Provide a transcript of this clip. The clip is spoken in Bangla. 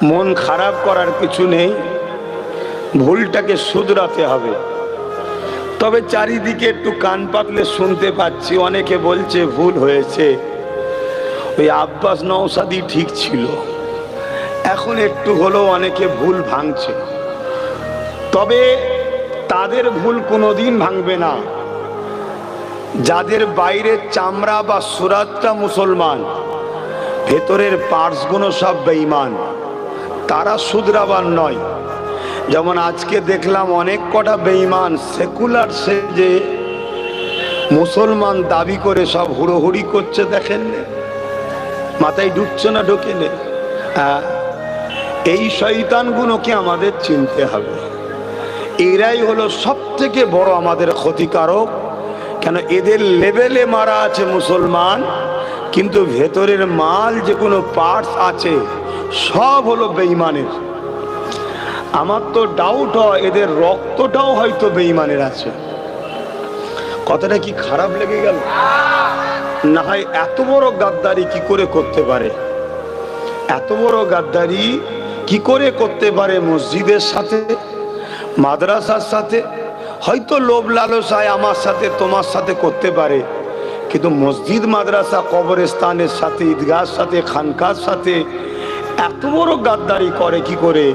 মন খারাপ করার কিছু নেই, ভুলটাকে শুধরাতে হবে। তবে চারিদিকে একটু কান পাতলে শুনতে পাচ্ছি অনেকে বলছে ভুল হয়েছে, ওই আব্বাস নওশাদি ঠিক ছিল। এখন একটু হলেও অনেকে ভুল ভাঙছে, তবে তাদের ভুল কোনোদিন ভাঙবে না যাদের বাইরের চামড়া বা সুরাতটা মুসলমান, ভেতরের পার্টসগুলো সব বেঈমান, তারা শুধরাবার নয়। যেমন আজকে দেখলাম অনেক কটা বেঈমান সেকুলার সেজে মুসলমান দাবি করে সব হুড়োহুড়ি করছে, দেখেন মাথায় ঢুকছে না? ঢোকে নে। এই শয়তানগুলোকে আমাদের চিনতে হবে। এরাই হলো সব থেকে বড় আমাদের ক্ষতিকারক। কেন? এদের লেভেলে মারা আছে মুসলমান, কিন্তু ভেতরের মাল যে কোনো পার্টস আছে সব হলো বেঈমানের। আমার তো ডাউট হয় এদের রক্তটাও হয়তো বেঈমানের আছে। কথাটা কি খারাপ লেগে গেল? না হয় এত বড় গাদ্দারি কি করে করতে পারে? এত বড় গাদ্দারি কি করে করতে পারে? মসজিদের সাথে, মাদ্রাসার সাথে হয়তো লোভ লালসায় আমার সাথে তোমার সাথে করতে পারে, কিন্তু মসজিদ, মাদ্রাসা, কবরস্থানের সাথে, ঈদগাহর সাথে, খানকার সাথে এত বড় গাদ্দারি করে কি করে?